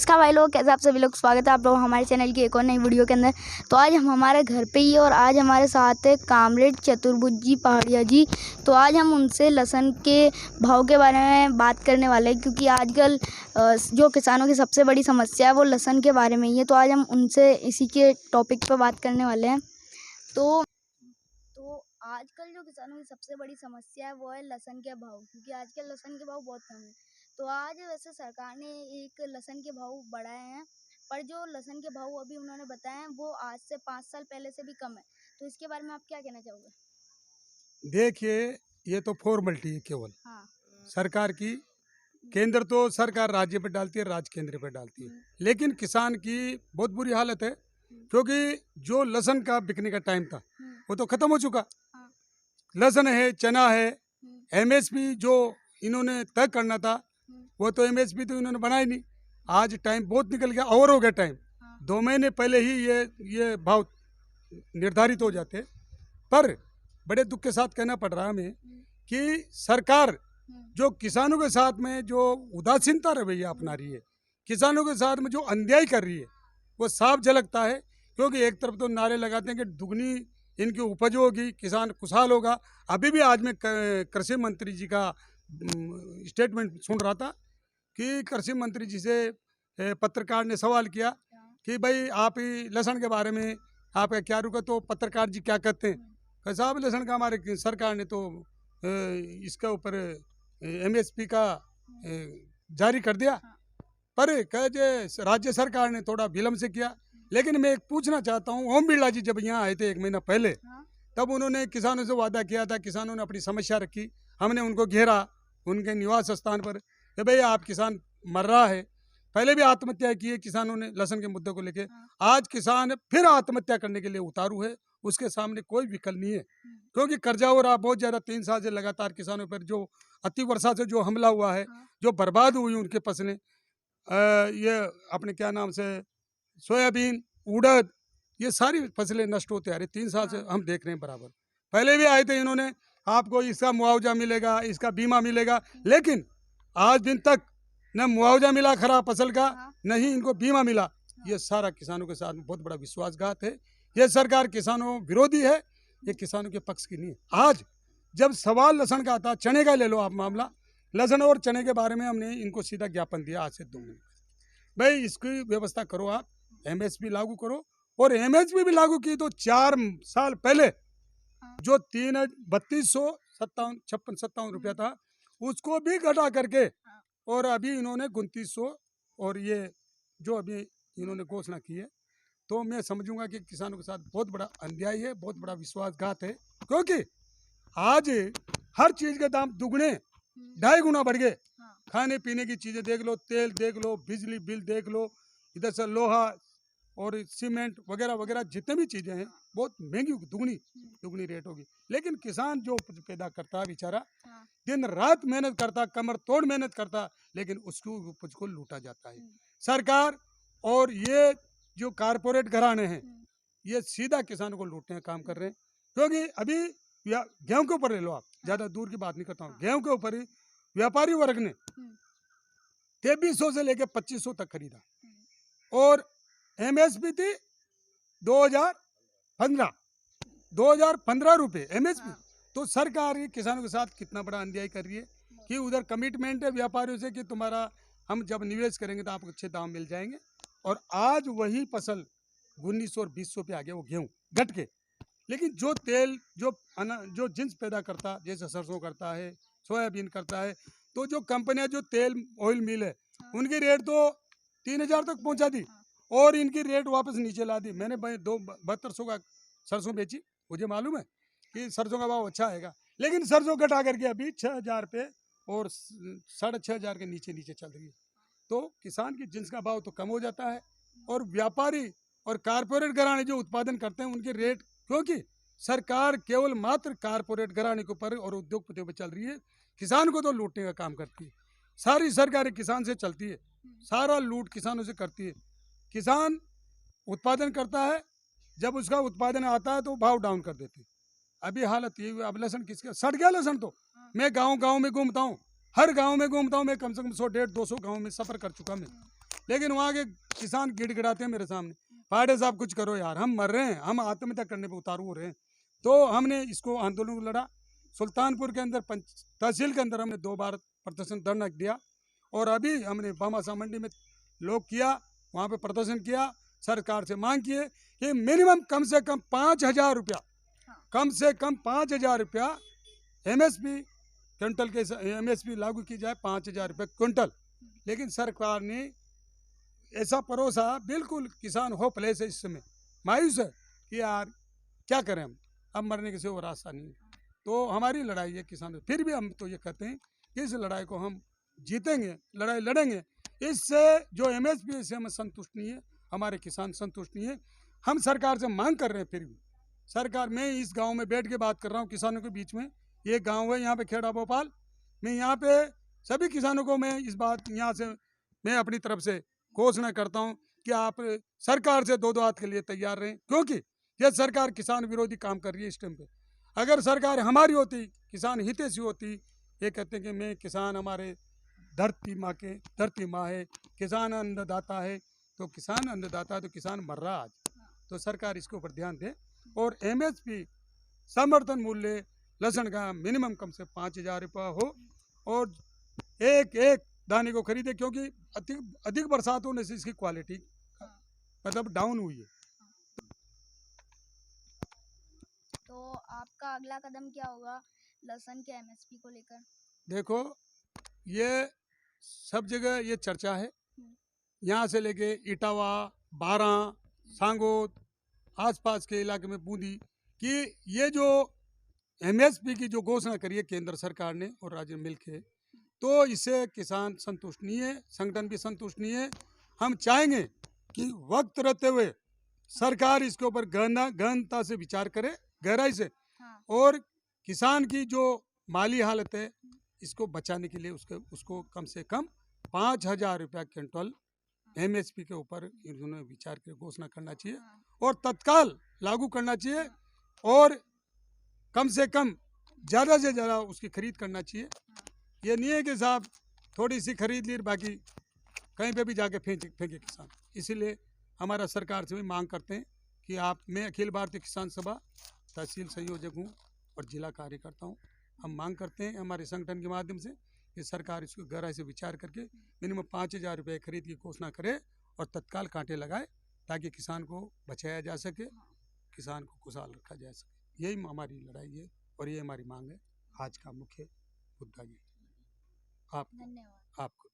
नमस्कार भाई लोग, कैसे आप सभी लोग। स्वागत है आप लोग हमारे चैनल की एक और नई वीडियो के अंदर। तो आज हम हमारे घर पे ही और आज हमारे साथ है कामरेड चतुर्भुज पहाड़िया जी। तो आज हम उनसे लहसुन के भाव के बारे में बात करने वाले हैं, क्योंकि आजकल जो किसानों की सबसे बड़ी समस्या है वो लहसुन के बारे में ही है। तो आज हम उनसे इसी के टॉपिक पर बात करने वाले हैं। तो आजकल जो किसानों की सबसे बड़ी समस्या है वो है लहसुन के भाव, क्योंकि आजकल लहसुन के भाव बहुत कम है। तो आज वैसे सरकार ने एक लहसुन के भाव बढ़ाए हैं, पर जो लहसुन के भाव अभी उन्होंने बताए हैं वो आज से 5 साल पहले से भी कम है। तो इसके बारे में आप क्या कहना चाहोगे? देखिए, ये तो फॉर्मेलिटी है केवल हाँ। सरकार की। केंद्र तो सरकार राज्य पर डालती है, राज्य केंद्र पर डालती है, लेकिन किसान की बहुत बुरी हालत है, क्योंकि जो लहसुन का बिकने का टाइम था वो तो खत्म हो चुका। हाँ। लहसुन है, चना है, एमएसपी जो इन्होंने तय करना था वो तो एमएसपी तो इन्होंने बनाया नहीं। आज टाइम बहुत निकल गया, ओवर हो गया टाइम। 2 महीने पहले ही ये भाव निर्धारित हो जाते। पर बड़े दुख के साथ कहना पड़ रहा है हमें कि सरकार जो किसानों के साथ में जो उदासीनता रवैया अपना रही है, किसानों के साथ में जो अन्याय कर रही है, वो साफ झलकता है। क्योंकि एक तरफ तो नारे लगाते हैं कि दुगनी इनकी उपज होगी, किसान खुशहाल होगा। अभी भी आज मैं कृषि मंत्री जी का स्टेटमेंट सुन रहा था कि कृषि मंत्री जी से पत्रकार ने सवाल किया कि भाई आप ही लहसुन के बारे में आपका क्या रुका। तो पत्रकार जी क्या कहते हैं, साहब लहसुन का हमारे सरकार ने तो इसका ऊपर एमएसपी का जारी कर दिया, पर कह राज्य सरकार ने थोड़ा विलम्ब से किया। लेकिन मैं एक पूछना चाहता हूँ, ओम बिरला जी जब यहाँ आए थे 1 महीना पहले, तब उन्होंने किसानों से वादा किया था, किसानों ने अपनी समस्या रखी, हमने उनको घेरा उनके निवास स्थान पर कि भाई आप किसान मर रहा है। पहले भी आत्महत्या की है किसानों ने लहसुन के मुद्दे को लेकर। आज किसान फिर आत्महत्या करने के लिए उतारू है, उसके सामने कोई विकल्प नहीं है, क्योंकि कर्जा हो रहा बहुत ज़्यादा। 3 साल से लगातार किसानों पर जो अति वर्षा से जो हमला हुआ है, जो बर्बाद हुई उनके फसलें, ये अपने क्या नाम से सोयाबीन, उड़द, ये सारी फसलें नष्ट होते आ रही। 3 साल से हम देख रहे हैं बराबर। पहले भी आए थे इन्होंने, आपको इसका मुआवजा मिलेगा, इसका बीमा मिलेगा, लेकिन आज दिन तक न मुआवजा मिला खराब फसल का, न ही इनको बीमा मिला। ये सारा किसानों के साथ बहुत बड़ा विश्वासघात है। ये सरकार किसानों विरोधी है, ये किसानों के पक्ष की नहीं है। आज जब सवाल लहसुन का आता, चने का ले लो आप मामला, लहसुन और चने के बारे में हमने इनको सीधा ज्ञापन दिया आज से 2 महीने, भाई इसकी व्यवस्था करो, आप एमएसपी लागू करो। और एमएसपी भी लागू की तो 4 साल पहले जो 3257 रुपया था, उसको भी घटा करके और अभी इन्होंने 2900 और ये जो अभी इन्होंने घोषणा की है, तो मैं समझूंगा कि किसानों के साथ बहुत बड़ा अन्याय है, बहुत बड़ा विश्वासघात है। क्योंकि आज हर चीज के दाम दुगने 2.5 गुना बढ़ गए। खाने पीने की चीजें देख लो, तेल देख लो, बिजली बिल देख लो, इधर से लोहा और सीमेंट वगैरह वगैरह जितने भी चीजें हैं बहुत महंगी, दुगनी रेट होगी। लेकिन किसान जो पैदा करता है बेचारा, दिन रात मेहनत करता, कमर तोड़ मेहनत करता, लेकिन उसको उपज को लूटा जाता है। सरकार और ये जो कारपोरेट घराने हैं, ये सीधा किसानों को लूटने का काम कर रहे हैं। क्योंकि अभी गेहूं के ऊपर ले लो आप, ज्यादा दूर की बात नहीं करता हूँ, गेहूं के ऊपर ही व्यापारी वर्ग ने 2300 से लेकर 2500 तक खरीदा और एमएसपी थी 2015 रुपए एमएसपी। तो सरकार ये किसानों के साथ कितना बड़ा अन्याय कर रही है कि उधर कमिटमेंट है व्यापारियों से कि तुम्हारा हम जब निवेश करेंगे तो आपको अच्छे दाम मिल जाएंगे, और आज वही फसल 1900 और 2000 पे आ गया वो गेहूं घट के। लेकिन जो तेल जो जिन्स पैदा करता, जैसे सरसों करता है, सोयाबीन करता है, तो जो कंपनियां जो तेल ऑयल मिल है उनकी रेट तो 3000 तक पहुंचा दी और इनकी रेट वापस नीचे ला दी। मैंने 7200 का सरसों बेची, मुझे मालूम है कि सरसों का भाव अच्छा आएगा, लेकिन सरसों घटा करके अभी 6000 पे और 6500 के नीचे चल रही है। तो किसान की जिन्स का भाव तो कम हो जाता है, और व्यापारी और कारपोरेट घराने जो उत्पादन करते हैं उनके रेट, क्योंकि सरकार केवल मात्र कारपोरेट घराने के ऊपर और उद्योगपतियों पर चल रही है, किसान को तो लूटने का काम करती है। सारी सरकारें किसान से चलती है, सारा लूट किसानों से करती है। किसान उत्पादन करता है, जब उसका उत्पादन आता है तो भाव डाउन कर देते हैं। अभी हालत ये, अब लहसुन किसका सड़ गया लहसुन। तो मैं गांव में घूमता हूँ, हर गांव में घूमता हूँ मैं, कम से कम 100 150 200 गांव में सफर कर चुका मैं। लेकिन वहाँ के किसान गिड़गिड़ाते हैं मेरे सामने, पाड़े साहब कुछ करो यार, हम मर रहे हैं, हम आत्महत्या करने पर उतारू हो रहे हैं। तो हमने इसको आंदोलन को लड़ा। सुल्तानपुर के अंदर तहसील के अंदर हमने 2 बार प्रदर्शन धरना दिया, और अभी हमने भामाशाह मंडी में लोग किया, वहाँ पे प्रदर्शन किया, सरकार से मांग किए कि मिनिमम कम से कम 5,000 रुपया, कम से कम 5,000 रुपया एमएसपी क्विंटल के एमएसपी लागू की जाए, 5,000 रुपये क्विंटल। लेकिन सरकार ने ऐसा परोसा, बिल्कुल किसान होपलेस है इस समय, मायूस है कि यार क्या करें हम, अब मरने के से वो रास्ता नहीं है। तो हमारी लड़ाई है किसानों, फिर भी हम तो ये कहते हैं कि इस लड़ाई को हम जीतेंगे, लड़ाई लड़ेंगे। इससे जो एमएसपी है, इससे हम संतुष्ट नहीं है, हमारे किसान संतुष्ट नहीं है। हम सरकार से मांग कर रहे हैं, फिर भी सरकार, मैं इस गांव में बैठ के बात कर रहा हूँ किसानों के बीच में, ये गांव है यहाँ पे खेड़ा भोपाल, मैं यहाँ पे सभी किसानों को मैं इस बात यहाँ से मैं अपनी तरफ से घोषणा करता हूँ कि आप सरकार से 2-2 हाथ के लिए तैयार रहें, क्योंकि ये सरकार किसान विरोधी काम कर रही है इस टाइम पे। अगर सरकार हमारी होती, किसान हितैषी होती, ये कहते हैं कि मैं किसान, हमारे धरती माँ है, किसान अन्नदाता है, तो किसान अन्नदाता है तो किसान मर रहा आज। तो सरकार इसके ऊपर ध्यान दे, और एमएसपी समर्थन मूल्य लहसुन का मिनिमम कम से 5,000 रुपया हो, और एक एक दाने को खरीदे, क्योंकि अधिक बरसात होने से इसकी क्वालिटी मतलब डाउन हुई है। तो आपका अगला कदम क्या होगा लहसुन के एमएसपी को लेकर? देखो, ये सब जगह ये चर्चा है, यहाँ से लेके इटावा, बारा, सांगोद, आसपास के इलाके में बूंदी, कि ये जो एमएसपी की जो घोषणा करी है केंद्र सरकार ने और राज्य मिल के, तो इससे किसान संतुष्ट नहीं है, संगठन भी संतुष्ट नहीं है। हम चाहेंगे कि वक्त रहते हुए सरकार इसके ऊपर गहनता से विचार करे, गहराई से, और किसान की जो माली हालत है इसको बचाने के लिए उसको कम से कम 5,000 रुपया क्विंटल एमएसपी के ऊपर इन्होंने विचार कर घोषणा करना चाहिए, और तत्काल लागू करना चाहिए, और कम से कम ज़्यादा से ज़्यादा उसकी खरीद करना चाहिए। ये नहीं है कि साहब थोड़ी सी खरीद ली, बाकी कहीं पे भी जाके फेंके किसान। इसीलिए हमारा सरकार से भी मांग करते हैं कि मैं अखिल भारतीय किसान सभा तहसील संयोजक हूँ और जिला कार्यकर्ता हूँ। हम मांग करते हैं हमारे संगठन के माध्यम से कि सरकार इसको गहराई से विचार करके मिनिमम 5,000 रुपये खरीद की घोषणा करे और तत्काल कांटे लगाए, ताकि किसान को बचाया जा सके, किसान को खुशहाल रखा जा सके। यही हमारी लड़ाई है और ये हमारी मांग है। आज का मुख्य मुद्दा ये। धन्यवाद। आपको